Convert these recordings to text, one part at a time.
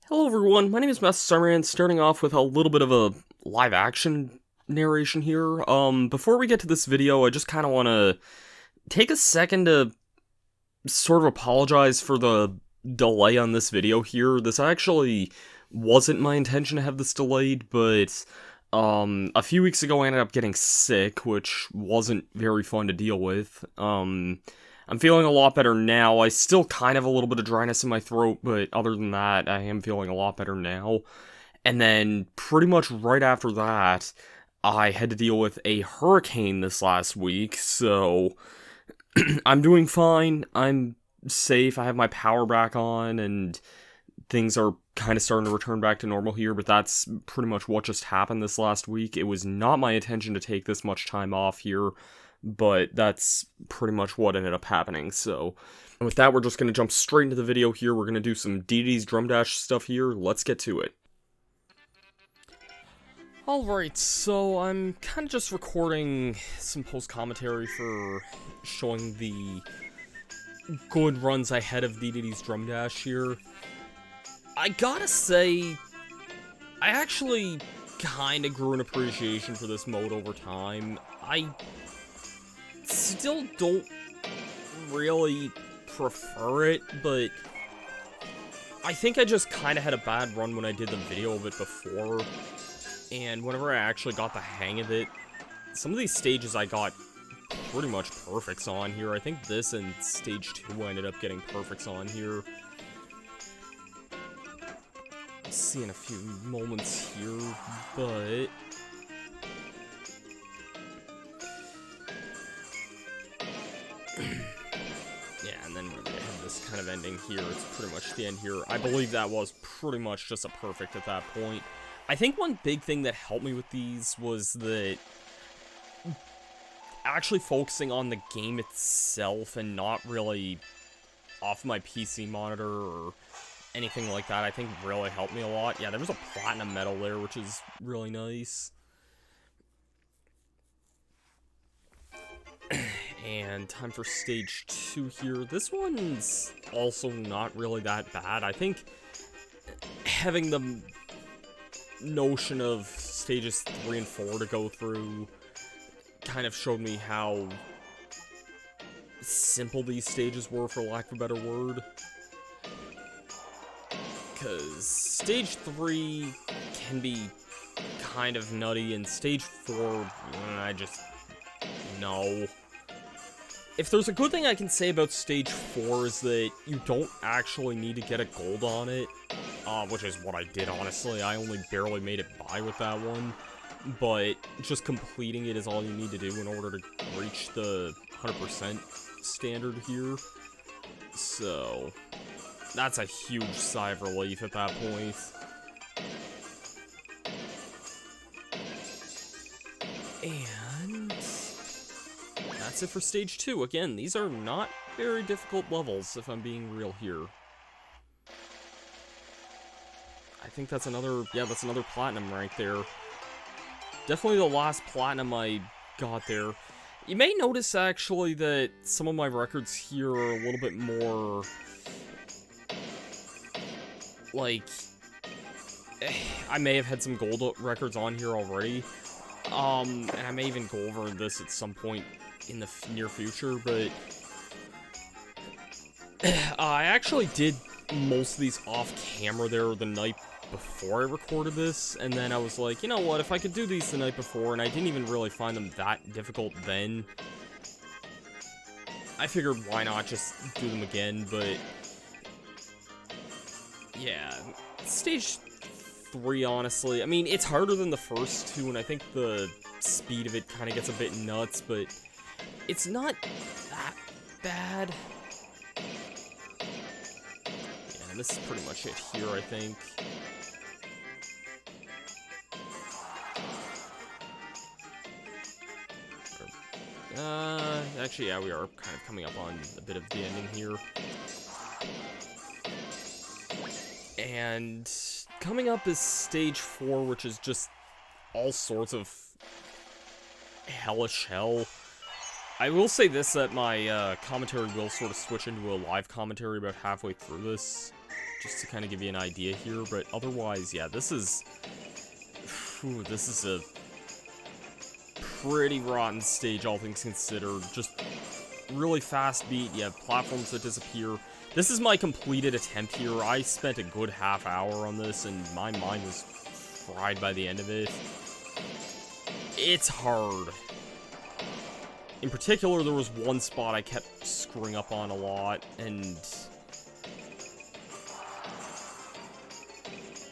Hello everyone, my name is Masterstarman, starting off with a little bit of a live-action narration here. Before we get to this video, I just kind of want to take a second to sort of apologize for the delay on this video here. This actually wasn't my intention to have this delayed, but a few weeks ago I ended up getting sick, which wasn't very fun to deal with. I'm feeling a lot better now. I still kind of have a little bit of dryness in my throat, but other than that, I am feeling a lot better now. And then, pretty much right after that, I had to deal with a hurricane this last week, so I'm doing fine. I'm safe. I have my power back on, and things are kind of starting to return back to normal here, but that's pretty much what just happened this last week. It was not my intention to take this much time off here, but that's pretty much what ended up happening. So, and with that, we're just going to jump straight into the video here. We're going to do some DD's Drum Dash stuff here. Let's get to it. Alright, so I'm kind of just recording some post-commentary for showing the good runs I had of DD's Drum Dash here. I gotta say, I actually kind of grew an appreciation for this mode over time. I still don't really prefer it, but I think I just kind of had a bad run when I did the video of it before, and whenever I actually got the hang of it, some of these stages I got pretty much perfects on here. I think this and stage 2 I ended up getting perfects on here. I'll see in a few moments here, but yeah, and then we have this kind of ending here. It's pretty much the end here. I believe that was pretty much just a perfect at that point. I think one big thing that helped me with these was that actually focusing on the game itself and not really off my PC monitor or anything like that, I think really helped me a lot. Yeah, there was a platinum medal there, which is really nice. And time for stage 2 here. This one's also not really that bad. I think having the notion of stages 3 and 4 to go through kind of showed me how simple these stages were, for lack of a better word. Because stage 3 can be kind of nutty, and stage 4, I just... no. If there's a good thing I can say about stage 4 is that you don't actually need to get a gold on it, which is what I did, honestly. I only barely made it by with that one, but just completing it is all you need to do in order to reach the 100% standard here. So, that's a huge sigh of relief at that point. And that's it for stage 2. Again, these are not very difficult levels, if I'm being real here. I think that's another, yeah, that's another platinum right there. Definitely the last platinum I got there. You may notice, actually, that some of my records here are a little bit more, like, I may have had some gold records on here already. And I may even go over this at some point in the near future, but I actually did most of these off camera there the night before I recorded this, and then I was like, you know what, if I could do these the night before, and I didn't even really find them that difficult then, I figured why not just do them again. But yeah, stage 3, honestly, I mean, it's harder than the first two, and I think the speed of it kind of gets a bit nuts, but it's not that bad. Yeah, and this is pretty much it here, I think. Actually, yeah, we are kind of coming up on a bit of the ending here. And coming up is stage 4, which is just all sorts of hellish hell. I will say this, that my commentary will sort of switch into a live commentary about halfway through this, just to kind of give you an idea here, but otherwise, yeah, this is a pretty rotten stage, all things considered. Just really fast beat, you have platforms that disappear. This is my completed attempt here. I spent a good half hour on this, and my mind was fried by the end of it. It's hard. In particular, there was one spot I kept screwing up on a lot, and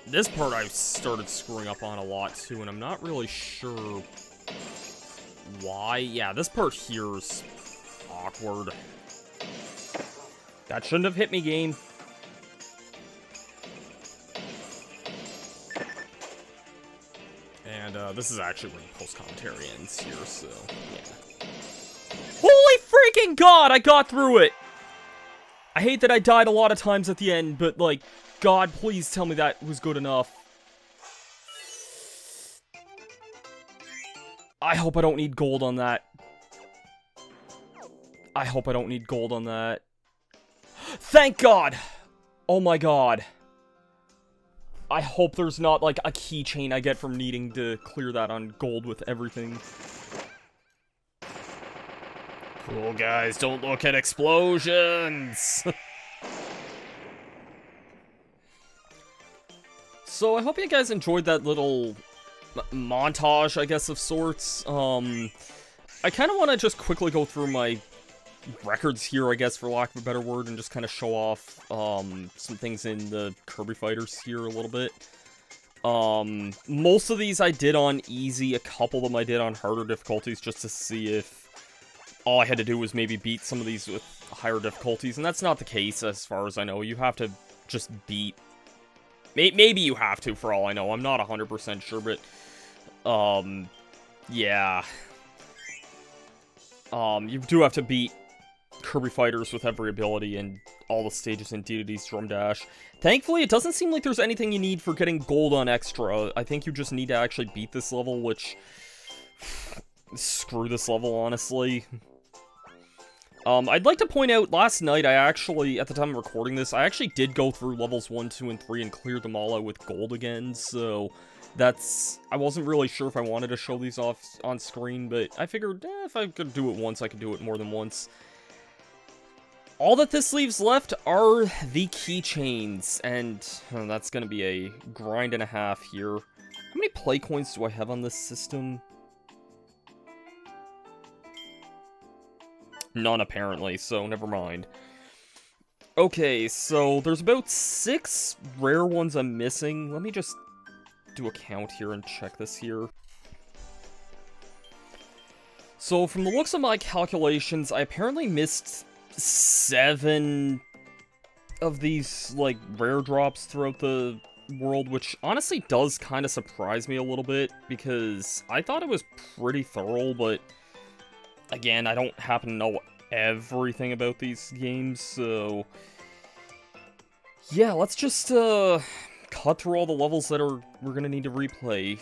this part I started screwing up on a lot too, and I'm not really sure why. Yeah, this part here is awkward. That shouldn't have hit me, game. And this is actually where the post-commentary ends here, so yeah. Holy freaking god, I got through it! I hate that I died a lot of times at the end, but, like, God, please tell me that was good enough. I hope I don't need gold on that. I hope I don't need gold on that. Thank God! Oh my god. I hope there's not, like, a keychain I get from needing to clear that on gold with everything. Cool, guys, don't look at explosions! So, I hope you guys enjoyed that little montage, I guess, of sorts. I kind of want to just quickly go through my records here, I guess, for lack of a better word, and just kind of show off, some things in the Kirby fighters here a little bit. Most of these I did on easy, a couple of them I did on harder difficulties, just to see if all I had to do was maybe beat some of these with higher difficulties, and that's not the case, as far as I know. You have to just beat... Maybe you have to, for all I know. I'm not 100% sure, but... yeah. You do have to beat Kirby fighters with every ability and all the stages in Deity's Drum Dash. Thankfully, it doesn't seem like there's anything you need for getting gold on extra. I think you just need to actually beat this level, which... Screw this level, honestly. I'd like to point out, last night, I actually, at the time of recording this, I actually did go through levels 1, 2, and 3 and cleared them all out with gold again, so that's... I wasn't really sure if I wanted to show these off on screen, but I figured, if I could do it once, I could do it more than once. All that this leaves left are the keychains, and that's gonna be a grind and a half here. How many play coins do I have on this system? None, apparently, so never mind. Okay, so there's about 6 rare ones I'm missing. Let me just do a count here and check this here. So, from the looks of my calculations, I apparently missed 7 of these, like, rare drops throughout the world, which honestly does kind of surprise me a little bit, because I thought it was pretty thorough, but... Again, I don't happen to know everything about these games, so... Yeah, let's just, cut through all the levels that we're gonna need to replay.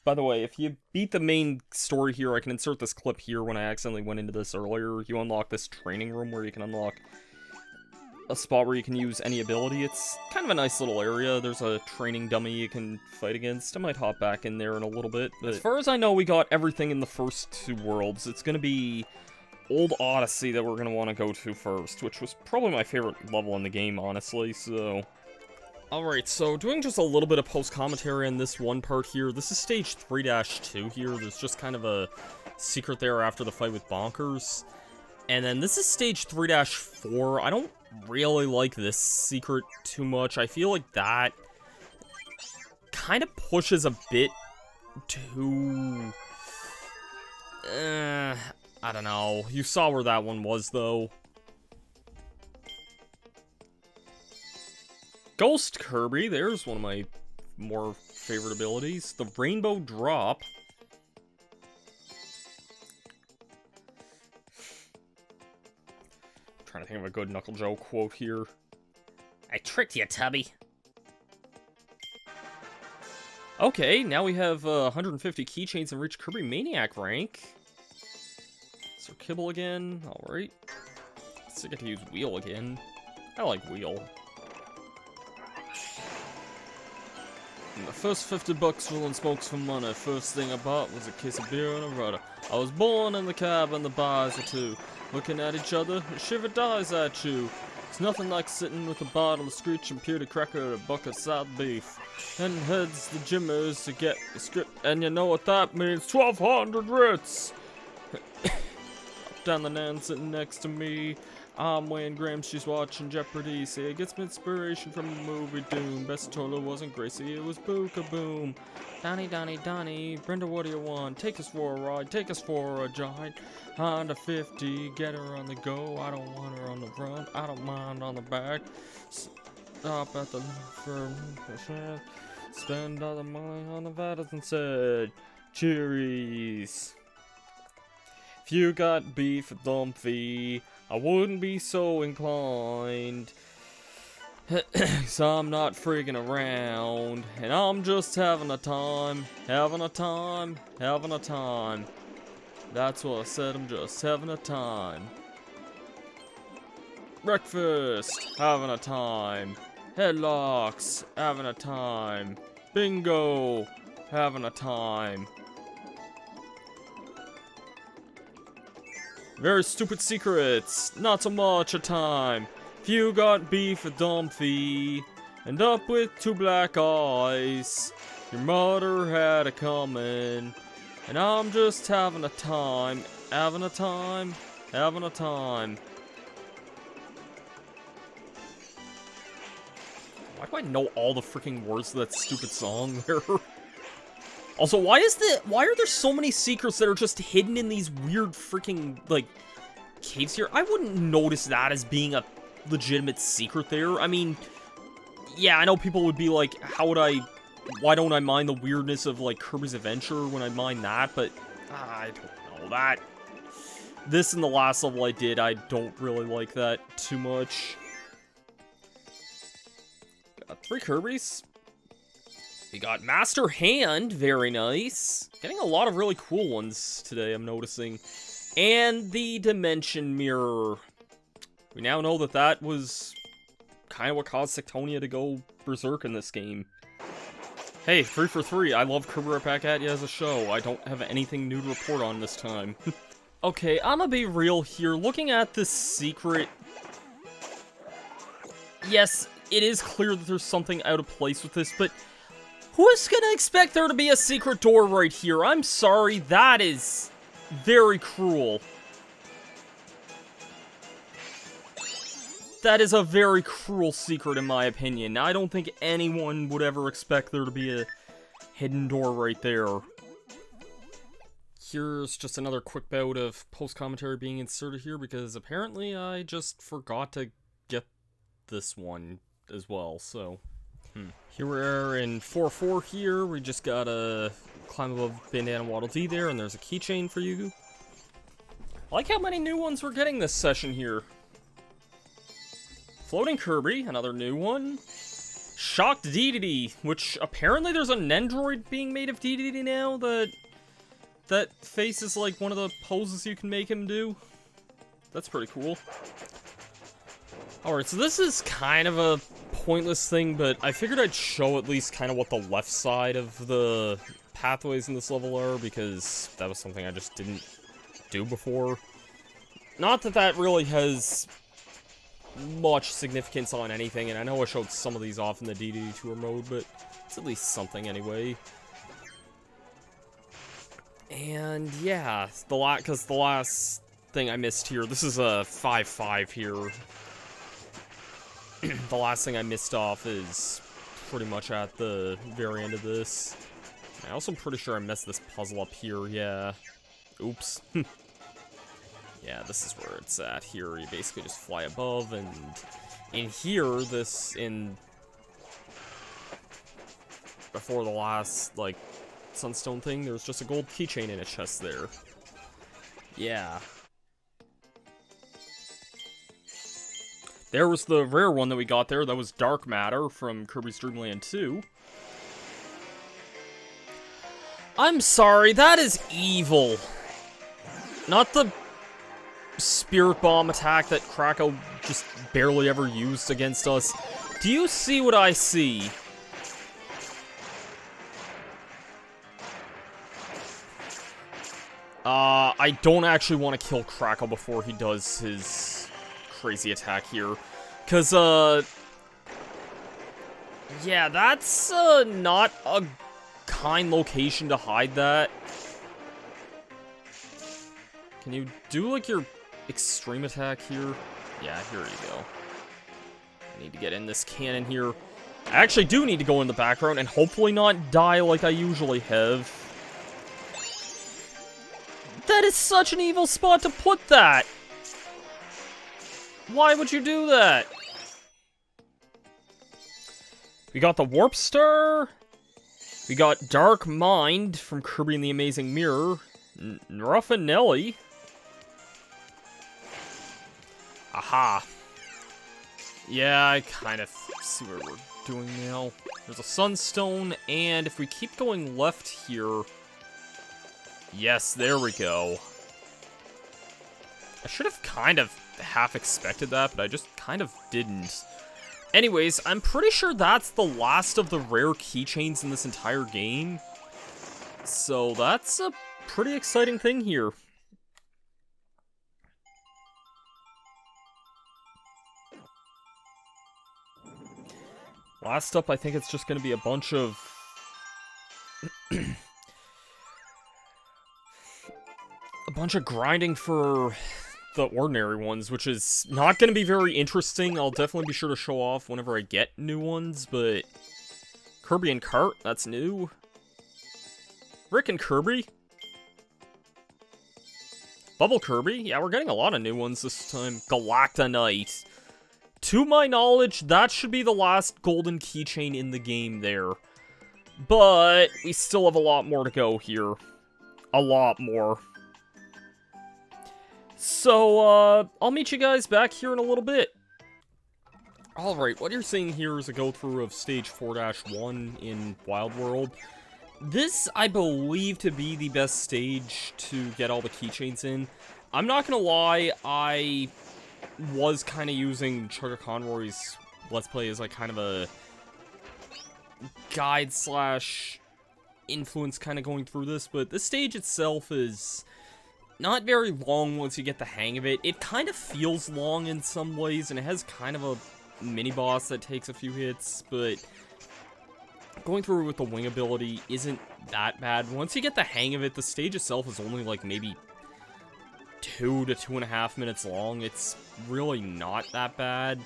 By the way, if you beat the main story here, I can insert this clip here when I accidentally went into this earlier. You unlock this training room where you can unlock a spot where you can use any ability. It's kind of a nice little area. There's a training dummy you can fight against. I might hop back in there in a little bit. But as far as I know, we got everything in the first 2 worlds. It's going to be Old Odyssey that we're going to want to go to first, which was probably my favorite level in the game, honestly, so... Alright, so doing just a little bit of post-commentary on this one part here. This is stage 3-2 here. There's just kind of a secret there after the fight with Bonkers. And then this is stage 3-4. I don't really like this secret too much. I feel like that kind of pushes a bit too... I don't know. You saw where that one was, though. Ghost Kirby, there's one of my more favorite abilities. The Rainbow Drop. Trying to think of a good Knuckle Joe quote here. I tricked you, Tubby. Okay, now we have 150 keychains and reach Kirby Maniac rank. So Kibble again, alright. Let's get to use Wheel again. I like Wheel. My first 50 bucks rolling smokes for money. First thing I bought was a case of beer and a rudder. I was born in the cab and the bars are two. Looking at each other, a shiver dies at you. It's nothing like sitting with a bottle of screech and pewter cracker and a bucket of side beef. Then heads the jimmers to get the script, and you know what that means, 1,200 Ritz! Down the nan sitting next to me. I'm weighing grams, she's watching Jeopardy. Say it gets my inspiration from the movie Doom. Best told her wasn't Gracie, it was Bookaboom. Donnie, Brenda, what do you want? Take us for a ride, take us for a giant. Honda 50, get her on the go. I don't want her on the front, I don't mind on the back. Stop at the spend all the money on the Vadas and said, Cheeries. If you got beef with Dumpy, I wouldn't be so inclined. So I'm not freaking around, and I'm just having a time. That's what I said, I'm just having a time. Breakfast, having a time. Headlocks, having a time. Bingo, having a time. Very stupid secrets, not so much a time. If you got beef with Dumpy, end up with 2 black eyes. Your mother had it coming, and I'm just having a time. Why do I know all the freaking words to that stupid song there? Also, why are there so many secrets that are just hidden in these weird freaking, like, caves here? I wouldn't notice that as being a legitimate secret there. I mean, yeah, I know people would be like, why don't I mind the weirdness of, like, Kirby's Adventure when I mind that, but I don't know that. This and the last level I did, I don't really like that too much. Got 3 Kirbys. We got Master Hand, very nice. Getting a lot of really cool ones today, I'm noticing. And the Dimension Mirror. We now know that that was kind of what caused Sectonia to go berserk in this game. Hey, 3 for 3, I love Kirby right back at you as a show. I don't have anything new to report on this time. Okay, I'm gonna be real here. Looking at this secret... Yes, it is clear that there's something out of place with this, but... Who's gonna expect there to be a secret door right here? I'm sorry, that is very cruel. That is a very cruel secret in my opinion. I don't think anyone would ever expect there to be a hidden door right there. Here's just another quick bout of post-commentary being inserted here because apparently I just forgot to get this one as well, so... Here we are in 4-4 here. We just gotta climb above Bandana Waddle Dee there, and there's a keychain for you. I like how many new ones we're getting this session here. Floating Kirby, another new one. Shocked Dedede, which apparently there's a Nendroid being made of Dedede now that face is like one of the poses you can make him do. That's pretty cool. Alright, so this is kind of a pointless thing, but I figured I'd show at least kind of what the left side of the pathways in this level are, because that was something I just didn't do before. Not that that really has much significance on anything, and I know I showed some of these off in the DD Tour mode, but it's at least something anyway. And yeah, because the last thing I missed here, this is a 5-5 here. The last thing I missed off is pretty much at the very end of this. I'm also pretty sure I messed this puzzle up here, yeah. Oops. Yeah, this is where it's at here. You basically just fly above, and in here, before the last, like, sunstone thing, there was just a gold keychain in a chest there. Yeah. There was the rare one that we got there, that was Dark Matter from Kirby's Dreamland 2. I'm sorry, that is evil. Not the Spirit Bomb attack that Krakow just barely ever used against us. Do you see what I see? I don't actually want to kill Crackle before he does his crazy attack here. Because, yeah, that's, not a kind location to hide that. Can you do, like, your extreme attack here? Yeah, here you go. I need to get in this cannon here. I actually do need to go in the background and hopefully not die like I usually have. That is such an evil spot to put that! Why would you do that? We got the Warp Star. We got Dark Mind from Kirby and the Amazing Mirror. Ruffinelli. Aha. Yeah, I kind of see what we're doing now. There's a Sunstone, and if we keep going left here... Yes, there we go. I should have kind of half expected that, but I just kind of didn't. Anyways, I'm pretty sure that's the last of the rare keychains in this entire game. So that's a pretty exciting thing here. Last up, I think it's just going to be a bunch of... a bunch of grinding for the ordinary ones, which is not going to be very interesting. I'll definitely be sure to show off whenever I get new ones, but... Kirby and Cart, that's new. Rick and Kirby. Bubble Kirby, yeah, we're getting a lot of new ones this time. Galactonite. To my knowledge, that should be the last golden keychain in the game there. But we still have a lot more to go here. A lot more. So, I'll meet you guys back here in a little bit. Alright, what you're seeing here is a go-through of Stage 4-1 in Wild World. This, I believe, to be the best stage to get all the keychains in. I'm not gonna lie, I was kind of using Chugga Conroy's Let's Play as like kind of a guide slash influence kind of going through this, but this stage itself is not very long once you get the hang of it. It kind of feels long in some ways, and it has kind of a mini-boss that takes a few hits, but going through with the wing ability isn't that bad. Once you get the hang of it, the stage itself is only like maybe 2 to 2.5 minutes long. It's really not that bad,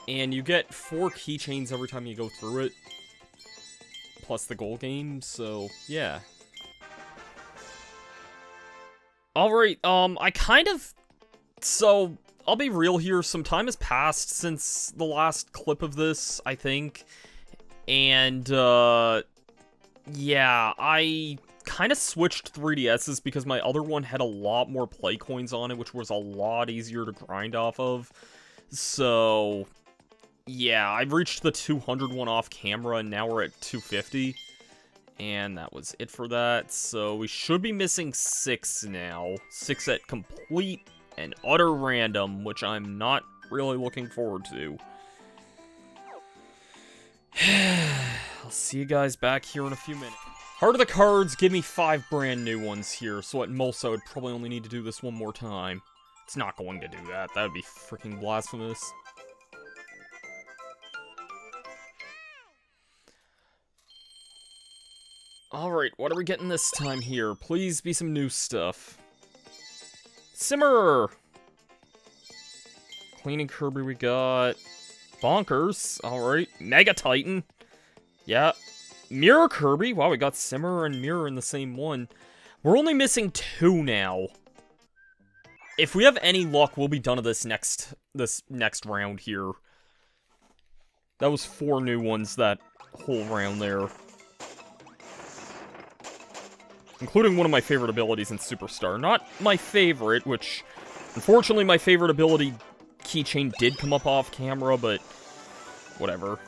and you get 4 keychains every time you go through it, plus the goal game, so yeah. Alright, so, I'll be real here, some time has passed since the last clip of this, I think, and, yeah, I kind of switched 3DSs because my other one had a lot more play coins on it, which was a lot easier to grind off of, so, yeah, I've reached the 200 one off camera, and now we're at 250. And that was it for that, so we should be missing 6 now. 6 at complete and utter random, which I'm not really looking forward to. I'll see you guys back here in a few minutes. Heart of the cards, give me 5 brand new ones here, so at most I would probably only need to do this one more time. It's not going to do that, that would be freaking blasphemous. Alright, what are we getting this time here? Please be some new stuff. Simmer! Cleaning Kirby we got. Bonkers, alright. Mega Titan. Yeah. Mirror Kirby, wow, we got Simmer and Mirror in the same one. We're only missing 2 now. If we have any luck, we'll be done with this next round here. That was 4 new ones that whole round there. Including one of my favorite abilities in Superstar. Not my favorite, which, unfortunately, my favorite ability keychain did come up off camera, but whatever.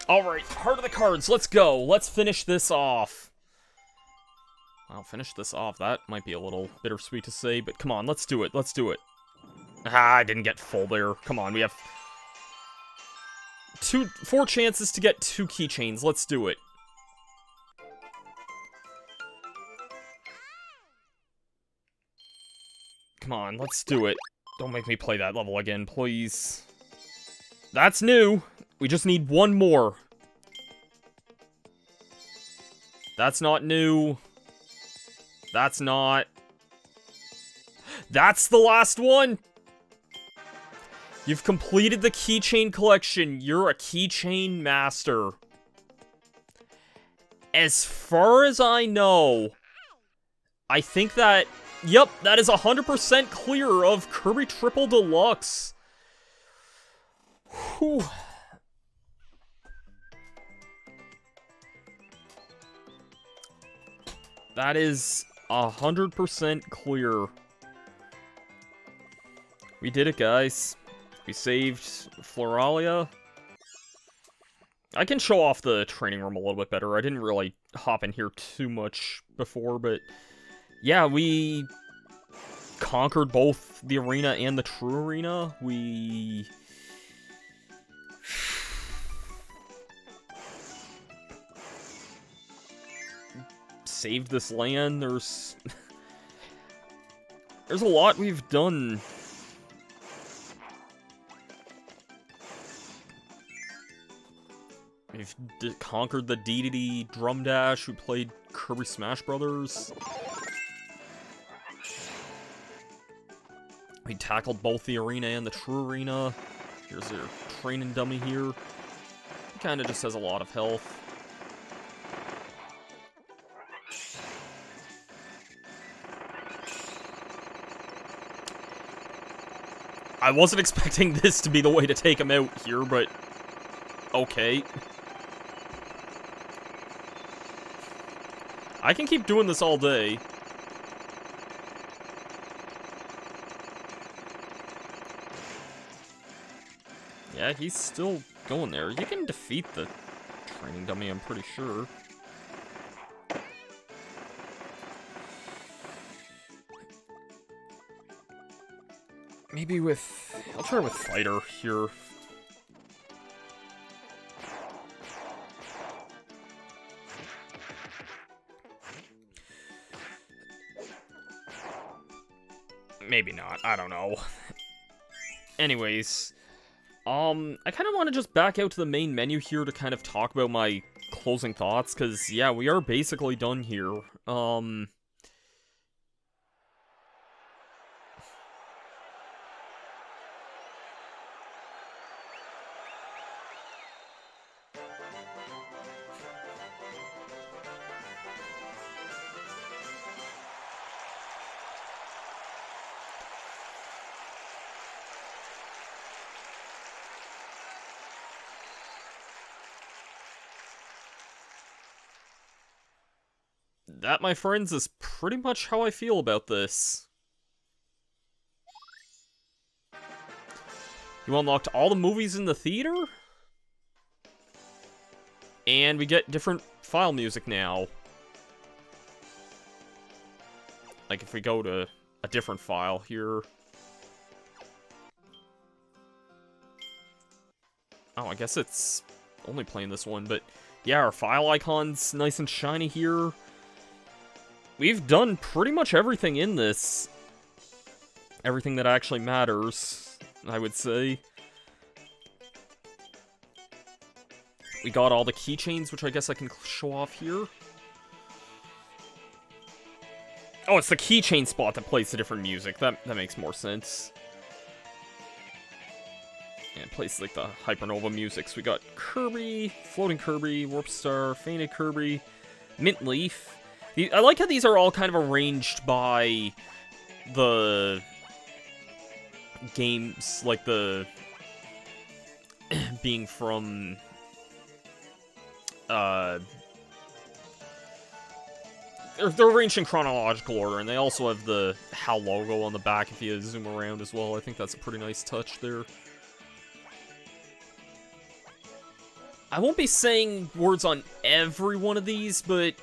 Alright, Heart of the Cards, let's go. Let's finish this off. Wow, finish this off. That might be a little bittersweet to say, but come on, let's do it. Let's do it. Ah, I didn't get full there. Come on, we have 4 chances to get 2 keychains. Let's do it. come on, let's do it. Don't make me play that level again, please. That's new. We just need one more. That's not new. That's not. That's the last one! You've completed the keychain collection. You're a keychain master. As far as I know, I think that... Yep, that is 100% clear of Kirby Triple Deluxe. Whew. That is 100% clear. We did it, guys. We saved Floralia. I can show off the training room a little bit better. I didn't really hop in here too much before, but... Yeah, we conquered both the arena and the true arena. We... saved this land. There's a lot we've done. We've conquered the DDD Drum Dash. We played Kirby Smash Brothers. We tackled both the arena and the true arena. Here's your training dummy here. He kind of just has a lot of health. I wasn't expecting this to be the way to take him out here, but okay. I can keep doing this all day. Yeah, he's still going there. You can defeat the training dummy, I'm pretty sure. Maybe with... I'll try with Fighter here. Maybe not. I don't know. Anyways, I kind of want to just back out to the main menu here to kind of talk about my closing thoughts, because, yeah, we are basically done here. That, my friends, is pretty much how I feel about this. You unlocked all the movies in the theater? And we get different file music now. Like, if we go to a different file here. Oh, I guess it's only playing this one, but yeah, our file icon's nice and shiny here. We've done pretty much everything in this. Everything that actually matters, I would say. We got all the keychains, which I guess I can show off here. Oh, it's the keychain spot that plays the different music. That makes more sense. And it plays like the Hypernova music. So we got Kirby, Floating Kirby, Warp Star, Fainted Kirby, Mint Leaf. I like how these are all kind of arranged by the games, like the being from they're arranged in chronological order, and they also have the HAL logo on the back if you zoom around as well. I think that's a pretty nice touch there. I won't be saying words on every one of these, but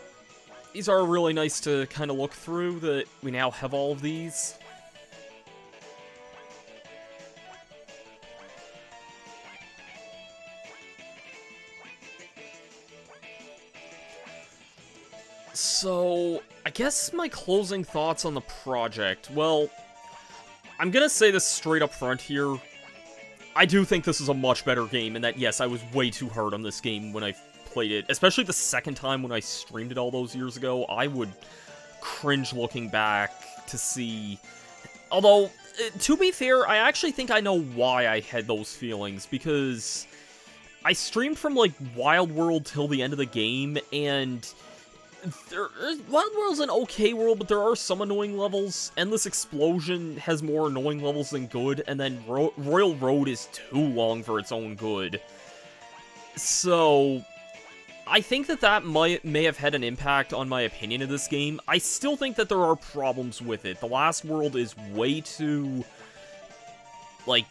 these are really nice to kind of look through, that we now have all of these. So, I guess my closing thoughts on the project. Well, I'm gonna say this straight up front here. I do think this is a much better game, and that, yes, I was way too hard on this game when I played it. Especially the second time when I streamed it all those years ago. I would cringe looking back to see... Although, to be fair, I actually think I know why I had those feelings, because I streamed from, like, Wild World till the end of the game, and... Wild World's an okay world, but there are some annoying levels. Endless Explosion has more annoying levels than good, and then Royal Road is too long for its own good. So, I think that may have had an impact on my opinion of this game. I still think that there are problems with it. The last world is way too... like...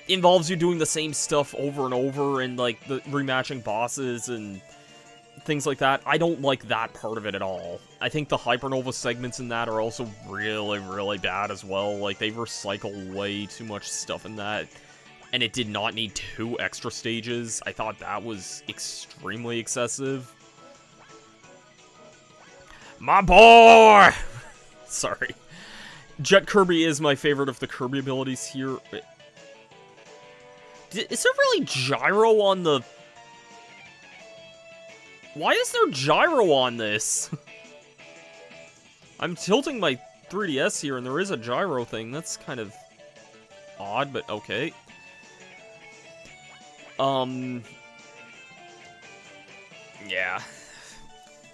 involves you doing the same stuff over and over, and, like, the rematching bosses, and... things like that. I don't like that part of it at all. I think the Hypernova segments in that are also really, really bad as well. Like, they recycle way too much stuff in that, and it did not need 2 extra stages. I thought that was extremely excessive. My boy! Sorry. Jet Kirby is my favorite of the Kirby abilities here. Is there really gyro on the... Why is there gyro on this? I'm tilting my 3DS here, and there is a gyro thing. That's kind of odd, but okay. Yeah.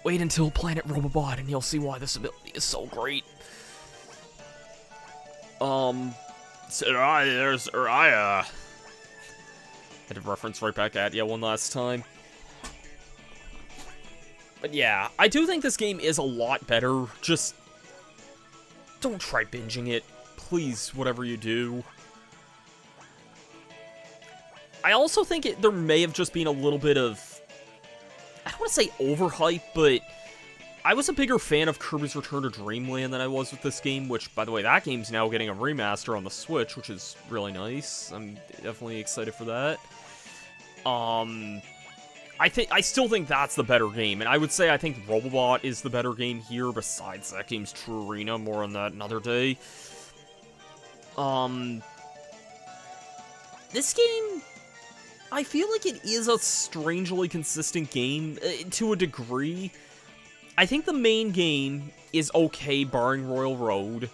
Wait until Planet Robobot, and you'll see why this ability is so great. There's Uriah. Had to reference right back at you one last time. But yeah, I do think this game is a lot better. Just don't try binging it. Please, whatever you do. I also think there may have just been a little bit of... I don't want to say overhype, but I was a bigger fan of Kirby's Return to Dreamland than I was with this game, which, by the way, that game's now getting a remaster on the Switch, which is really nice. I'm definitely excited for that. I still think that's the better game, and I would say I think Robobot is the better game here, besides that game's True Arena. More on that another day. This game, I feel like it is a strangely consistent game, to a degree. I think the main game is okay, barring Royal Road.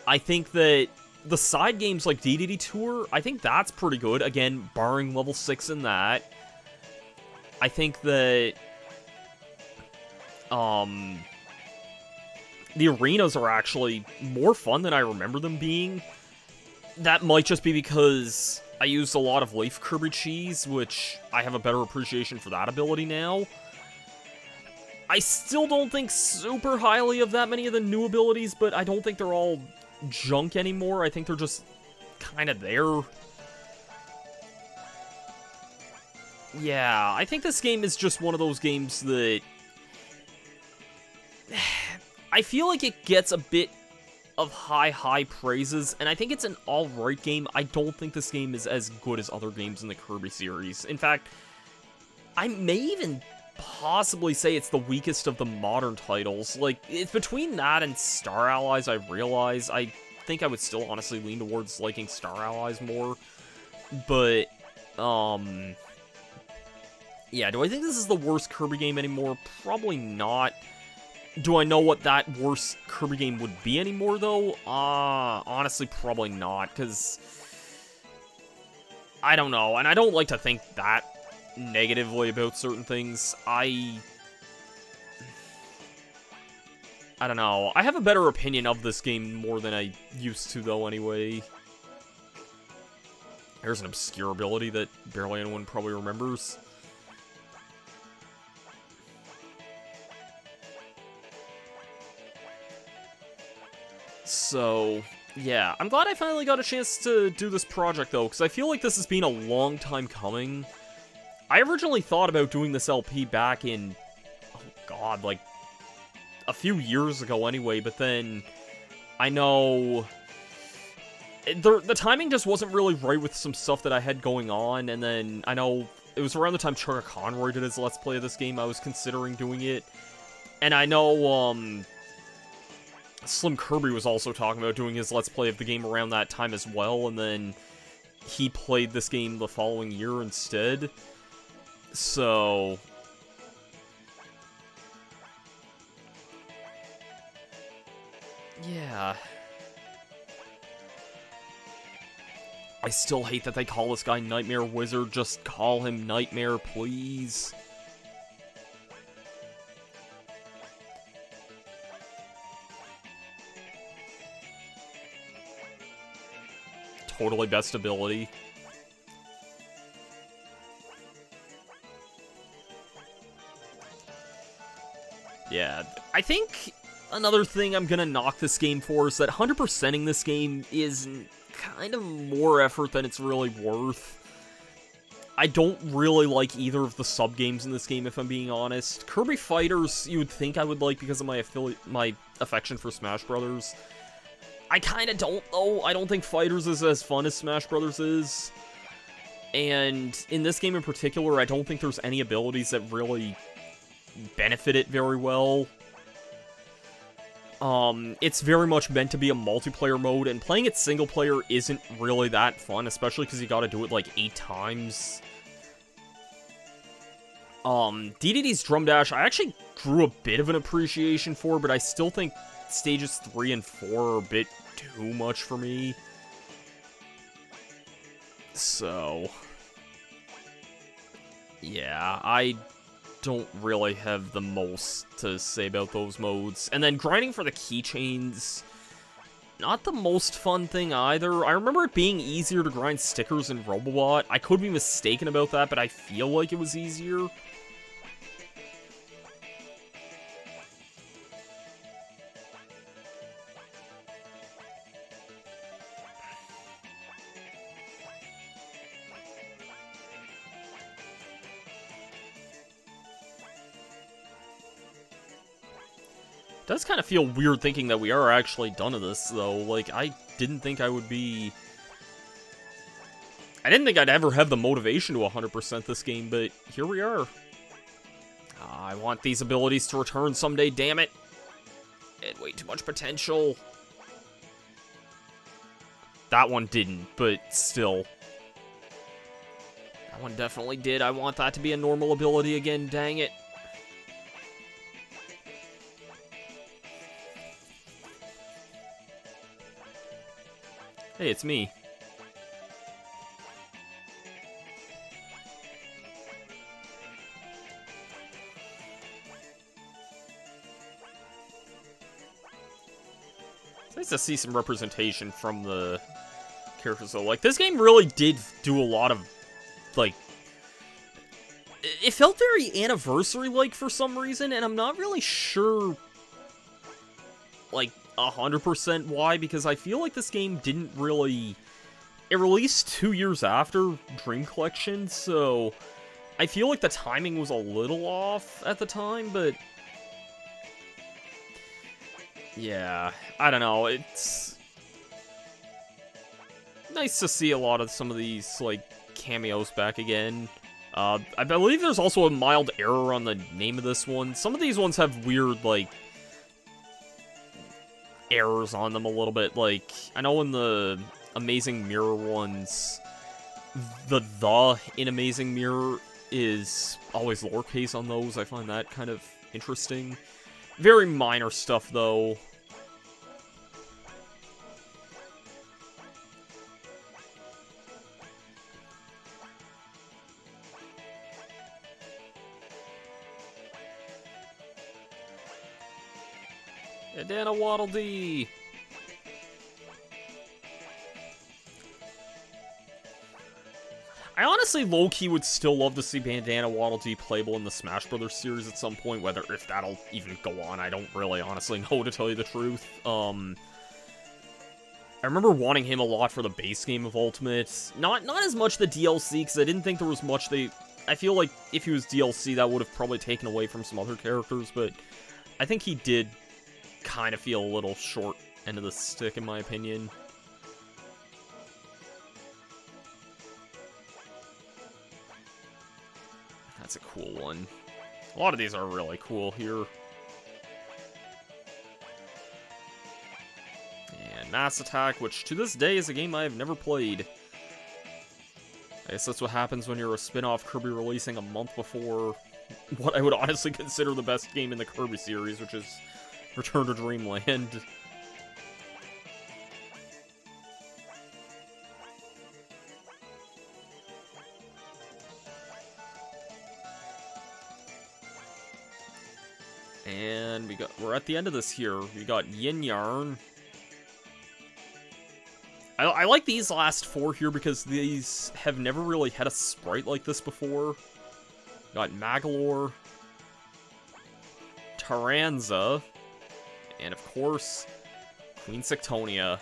I think that the side games like DDD Tour, I think that's pretty good, again, barring level 6 in that. I think that, the arenas are actually more fun than I remember them being. That might just be because I used a lot of Leaf Kirby cheese, which I have a better appreciation for that ability now. I still don't think super highly of that many of the new abilities, but I don't think they're all junk anymore. I think they're just kind of there. Yeah, I think this game is just one of those games that... I feel like it gets a bit of high praises, and I think it's an alright game. I don't think this game is as good as other games in the Kirby series. In fact, I may even possibly say it's the weakest of the modern titles. Like, it's between that and Star Allies, I realize. I think I would still honestly lean towards liking Star Allies more. But, yeah, do I think this is the worst Kirby game anymore? Probably not. Do I know what that worst Kirby game would be anymore, though? Honestly, probably not, because... I don't know, and I don't like to think that negatively about certain things. I don't know. I have a better opinion of this game more than I used to, though, anyway. There's an obscure ability that barely anyone probably remembers. So, yeah, I'm glad I finally got a chance to do this project, though, because I feel like this has been a long time coming. I originally thought about doing this LP back in, oh god, like, a few years ago anyway, but then I know the timing just wasn't really right with some stuff that I had going on, and then I know it was around the time Chugga Conroy did his Let's Play of this game I was considering doing it, and I know, Slim Kirby was also talking about doing his Let's Play of the game around that time as well, and then he played this game the following year instead. So... yeah. I still hate that they call this guy Nightmare Wizard. Just call him Nightmare, please. Totally best ability. Yeah, I think another thing I'm gonna knock this game for is that 100%ing this game is kind of more effort than it's really worth. I don't really like either of the sub-games in this game, if I'm being honest. Kirby Fighters, you would think I would like because of my affection for Smash Brothers. I kinda don't, though. I don't think Fighters is as fun as Smash Brothers is. And in this game in particular, I don't think there's any abilities that really benefit it very well. It's very much meant to be a multiplayer mode, and playing it single player isn't really that fun, especially because you gotta do it like 8 times. DDD's Drum Dash, I actually grew a bit of an appreciation for, but I still think stages 3 and 4 are a bit too much for me. So... yeah, I don't really have the most to say about those modes. And then grinding for the keychains, not the most fun thing either. I remember it being easier to grind stickers in Robobot. I could be mistaken about that, but I feel like it was easier. It does kind of feel weird thinking that we are actually done with this, though. Like, I didn't think I would be... I didn't think I'd ever have the motivation to 100% this game, but here we are. I want these abilities to return someday, damn it. It had way too much potential. That one didn't, but still. That one definitely did. I want that to be a normal ability again, dang it. Hey, it's me. It's nice to see some representation from the characters, though. Like, this game really did do a lot of, like... it felt very anniversary-like for some reason, and I'm not really sure, like, 100% why, because I feel like this game didn't really... it released 2 years after Dream Collection, so I feel like the timing was a little off at the time, but... yeah, I don't know, it's... nice to see a lot of some of these, like, cameos back again. I believe there's also a mild error on the name of this one. Some of these ones have weird, like... errors on them a little bit. Like, I know in the Amazing Mirror ones, the in Amazing Mirror is always lowercase on those. I find that kind of interesting. Very minor stuff, though. Bandana Waddle Dee! I honestly low-key would still love to see Bandana Waddle Dee playable in the Smash Brothers series at some point, whether if that'll even go on, I don't really honestly know, to tell you the truth. I remember wanting him a lot for the base game of Ultimate. Not as much the DLC, because I didn't think there was much I feel like if he was DLC, that would have probably taken away from some other characters, but I think he did kind of feel a little short end of the stick, in my opinion. That's a cool one. A lot of these are really cool here. and Mass Attack, which to this day is a game I have never played. I guess that's what happens when you're a spin-off Kirby releasing a month before what I would honestly consider the best game in the Kirby series, which is Return to Dreamland. And we're at the end of this here. We got Yin Yarn. I like these last four here because these have never really had a sprite like this before. Got Magalore, Taranza, and of course, Queen Sectonia.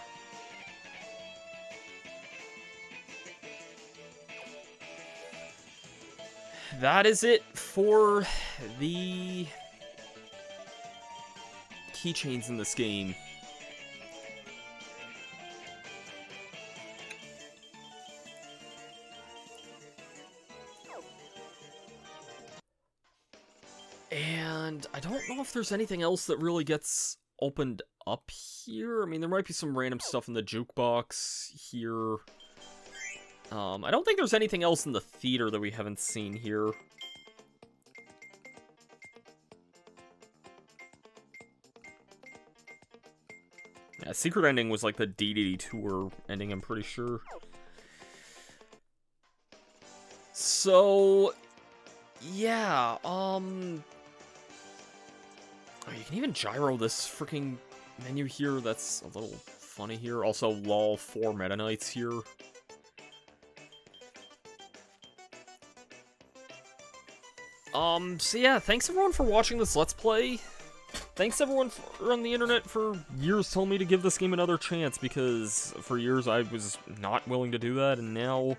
That is it for the keychains in this game. And I don't know if there's anything else that really gets opened up here. I mean, there might be some random stuff in the jukebox here. I don't think there's anything else in the theater that we haven't seen here. Yeah, secret ending was like the DDD tour ending, I'm pretty sure. So, yeah, oh, you can even gyro this freaking menu here. That's a little funny here. Also, lol, 4 Meta Knights here. So yeah, thanks everyone for watching this Let's Play. Thanks everyone on the internet for years telling me to give this game another chance, because for years I was not willing to do that, and now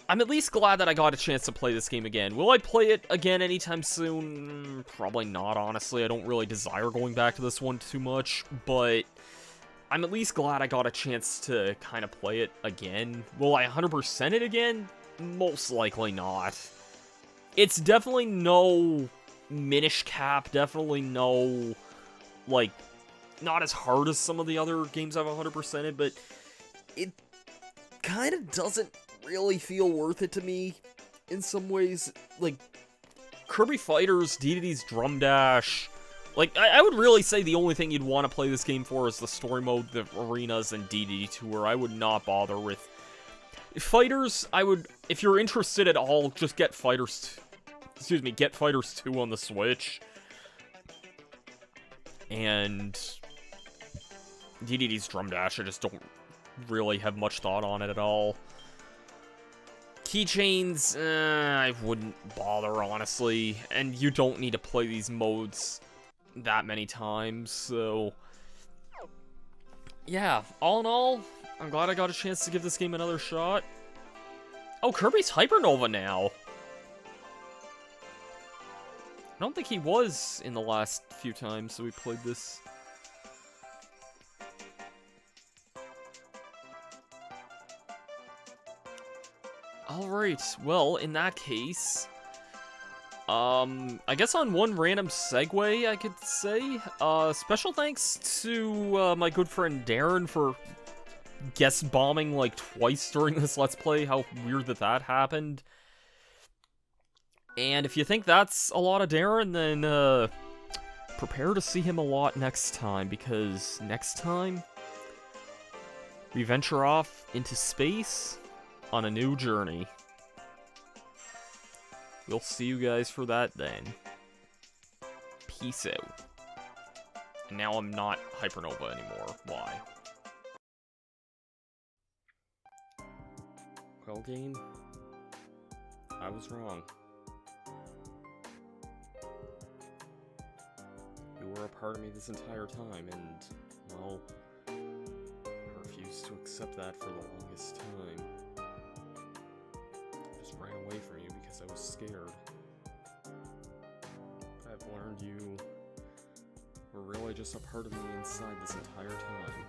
I'm at least glad that I got a chance to play this game again. Will I play it again anytime soon? Probably not, honestly. I don't really desire going back to this one too much, but I'm at least glad I got a chance to kind of play it again. Will I 100% it again? Most likely not. It's definitely no Minish Cap, definitely no, like, not as hard as some of the other games I've 100%ed, but it kind of doesn't really feel worth it to me in some ways. Like, Kirby Fighters, DDD's Drum Dash, like, I would really say the only thing you'd want to play this game for is the story mode, the arenas, and DDD Tour. I would not bother with Fighters. I would, if you're interested at all, just get Fighters, get Fighters 2 on the Switch. And DDD's Drum Dash, I just don't really have much thought on it at all. Keychains, I wouldn't bother, honestly. And you don't need to play these modes that many times, so yeah, all in all, I'm glad I got a chance to give this game another shot. Oh, Kirby's Hypernova now. I don't think he was in the last few times that we played this. Alright, well, in that case, I guess on one random segue, I could say, special thanks to, my good friend Darren for guest bombing, like, twice during this Let's Play. How weird that that happened. And if you think that's a lot of Darren, then, prepare to see him a lot next time, because next time, we venture off into space on a new journey. We'll see you guys for that then. Peace out. And now I'm not Hypernova anymore. Why? Well, game, I was wrong. You were a part of me this entire time, and, well, I refused to accept that for the longest time. I just ran away from you because I was scared. I've learned you were really just a part of me inside this entire time.